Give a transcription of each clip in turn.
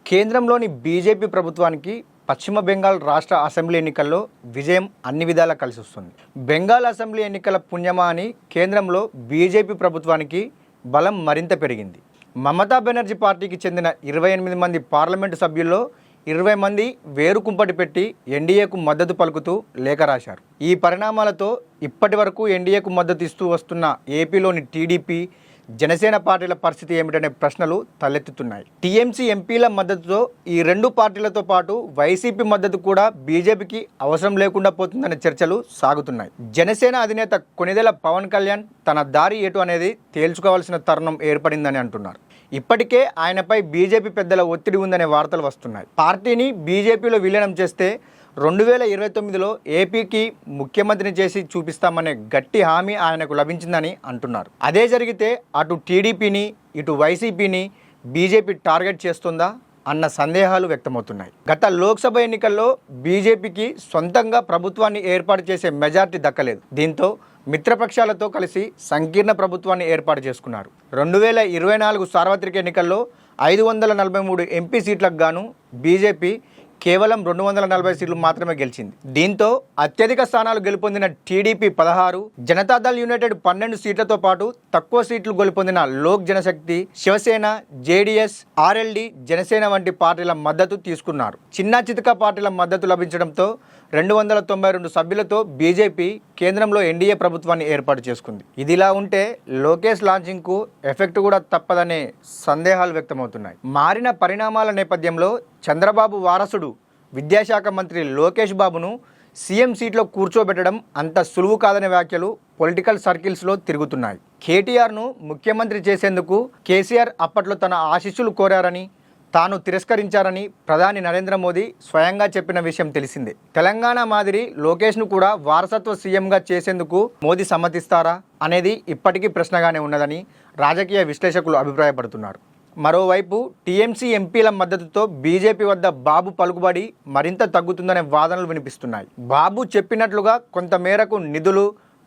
కేంద్రంలోని బీజేపీ ప్రభుత్వానికి పశ్చిమ బెంగాల్ రాష్ట్ర అసెంబ్లీ ఎన్నికల్లో విజయం అన్ని విధాలా కలిసి వస్తుంది. బెంగాల్ అసెంబ్లీ ఎన్నికల పుణ్యమా అని కేంద్రంలో బీజేపీ ప్రభుత్వానికి బలం మరింత పెరిగింది. మమతా బెనర్జీ పార్టీకి చెందిన 28 మంది పార్లమెంటు సభ్యుల్లో 20 మంది వేరు కుంపటి పెట్టి ఎన్డీఏకు మద్దతు పలుకుతూ లేఖ రాశారు. ఈ పరిణామాలతో ఇప్పటి వరకు ఎన్డీఏకు మద్దతు ఇస్తూ వస్తున్న ఏపీలోని టీడీపీ, జనసేన పార్టీల పరిస్థితి ఏమిటనే ప్రశ్నలు తలెత్తుతున్నాయి. టీఎంసీ ఎంపీల మద్దతుతో ఈ రెండు పార్టీలతో పాటు వైసీపీ మద్దతు కూడా బీజేపీకి అవసరం లేకుండా పోతుందనే చర్చలు సాగుతున్నాయి. జనసేన అధినేత కొణిదెల పవన్ కళ్యాణ్ తన దారి ఎటు అనేది తేల్చుకోవాల్సిన తరుణం ఏర్పడిందని అంటున్నారు. ఇప్పటికే ఆయనపై బీజేపీ పెద్దల ఒత్తిడి ఉందనే వార్తలు వస్తున్నాయి. పార్టీని బీజేపీలో విలీనం చేస్తే 2029లో ఏపీకి ముఖ్యమంత్రిని చేసి చూపిస్తామనే గట్టి హామీ ఆయనకు లభించిందని అంటున్నారు. అదే జరిగితే అటు టీడీపీని ఇటు వైసీపీని బీజేపీ టార్గెట్ చేస్తుందా అన్న సందేహాలు వ్యక్తమవుతున్నాయి. గత లోక్సభ ఎన్నికల్లో బీజేపీకి సొంతంగా ప్రభుత్వాన్ని ఏర్పాటు చేసే మెజార్టీ దక్కలేదు. దీంతో మిత్రపక్షాలతో కలిసి సంకీర్ణ ప్రభుత్వాన్ని ఏర్పాటు చేసుకున్నారు. 2024 సార్వత్రిక ఎన్నికల్లో 543 ఎంపీ సీట్లకు గాను బీజేపీ కేవలం 240 సీట్లు మాత్రమే గెలిచింది. దీంతో అత్యధిక స్థానాలు గెలుపొందిన టీడీపీ 16, జనతాదళ్ యునైటెడ్ 12 సీట్లతో పాటు తక్కువ సీట్లు గెలుపొందిన లోక్ జనశక్తి, శివసేన, జేడీఎస్, ఆర్ఎల్డీ, జనసేన వంటి పార్టీల మద్దతు తీసుకున్నారు. చిన్న చితక పార్టీల మద్దతు లభించడంతో 292 సభ్యులతో బీజేపీ కేంద్రంలో ఎన్డీఏ ప్రభుత్వాన్ని ఏర్పాటు చేసుకుంది. ఇదిలా ఉంటే లోకేష్ లాంచింగ్కు ఎఫెక్ట్ కూడా తప్పదనే సందేహాలు వ్యక్తమవుతున్నాయి. మారిన పరిణామాల నేపథ్యంలో చంద్రబాబు వారసుడు విద్యాశాఖ మంత్రి లోకేష్ బాబును సీఎం సీట్లో కూర్చోబెట్టడం అంత సులువు కాదనే వ్యాఖ్యలు పొలిటికల్ సర్కిల్స్లో తిరుగుతున్నాయి. కేటీఆర్ను ముఖ్యమంత్రి చేసేందుకు కేసీఆర్ అప్పట్లో తన ఆశీస్సులు కోరారని, తాను తిరస్కరించారని ప్రధాని నరేంద్ర మోదీ స్వయంగా చెప్పిన విషయం తెలిసిందే. తెలంగాణ మాదిరి లోకేష్ను కూడా వారసత్వ సీఎంగా చేసేందుకు మోదీ సమ్మతిస్తారా అనేది ఇప్పటికీ ప్రశ్నగానే ఉన్నదని రాజకీయ విశ్లేషకులు అభిప్రాయపడుతున్నారు. మరోవైపు టీఎంసీ ఎంపీల మద్దతుతో బీజేపీ వద్ద బాబు పలుకుబడి మరింత తగ్గుతుందనే వాదనలు వినిపిస్తున్నాయి. బాబు చెప్పినట్లుగా కొంతమేరకు నిధులు,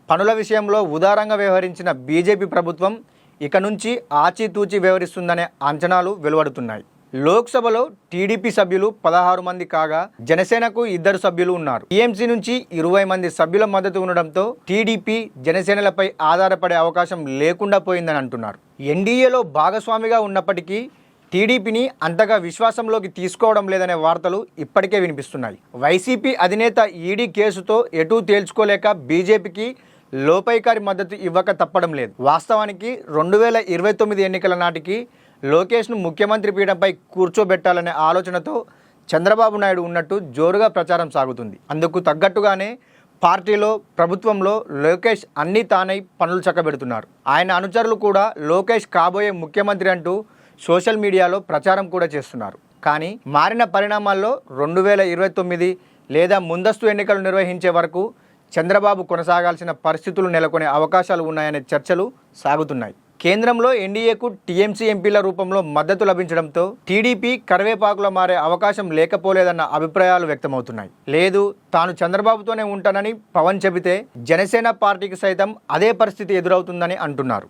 పనుల విషయంలో ఉదారంగా వ్యవహరించిన బీజేపీ ప్రభుత్వం ఇక నుంచి ఆచితూచి వ్యవహరిస్తుందనే అంచనాలు వెలువడుతున్నాయి. లోక్సభలో టీడీపీ సభ్యులు 16 మంది కాగా జనసేనకు 2 సభ్యులు ఉన్నారు. టీఎంసీ నుంచి 20 మంది సభ్యుల మద్దతు ఉండడంతో టీడీపీ, జనసేనలపై ఆధారపడే అవకాశం లేకుండా పోయిందని అంటున్నారు. ఎన్డీఏలో భాగస్వామిగా ఉన్నప్పటికీ టీడీపీని అంతగా విశ్వాసంలోకి తీసుకోవడం లేదనే వార్తలు ఇప్పటికే వినిపిస్తున్నాయి. వైసీపీ అధినేత ఈడీ కేసుతో ఎటూ తేల్చుకోలేక బీజేపీకి లోపైకారి మద్దతు ఇవ్వక తప్పడం లేదు. వాస్తవానికి 2029 ఎన్నికల నాటికి లోకేష్ను ముఖ్యమంత్రి పీఠంపై కూర్చోబెట్టాలనే ఆలోచనతో చంద్రబాబు నాయుడు ఉన్నట్టు జోరుగా ప్రచారం సాగుతుంది. అందుకు తగ్గట్టుగానే పార్టీలో, ప్రభుత్వంలో లోకేష్ అన్నీ తానై పనులు చక్కబెడుతున్నారు. ఆయన అనుచరులు కూడా లోకేష్ కాబోయే ముఖ్యమంత్రి అంటూ సోషల్ మీడియాలో ప్రచారం కూడా చేస్తున్నారు. కానీ మారిన పరిణామాల్లో 2029 లేదా ముందస్తు ఎన్నికలు నిర్వహించే వరకు చంద్రబాబు కొనసాగాల్సిన పరిస్థితులు నెలకొనే అవకాశాలు ఉన్నాయనే చర్చలు సాగుతున్నాయి. కేంద్రంలో ఎన్డీఏకు టీఎంసీ ఎంపీల రూపంలో మద్దతు లభించడంతో టీడీపీ కరివేపాకులా మారే అవకాశం లేకపోలేదన్న అభిప్రాయాలు వ్యక్తమవుతున్నాయి. లేదు, తాను చంద్రబాబుతోనే ఉంటానని పవన్ చెబితే జనసేన పార్టీకి సైతం అదే పరిస్థితి ఎదురవుతుందని అంటున్నారు.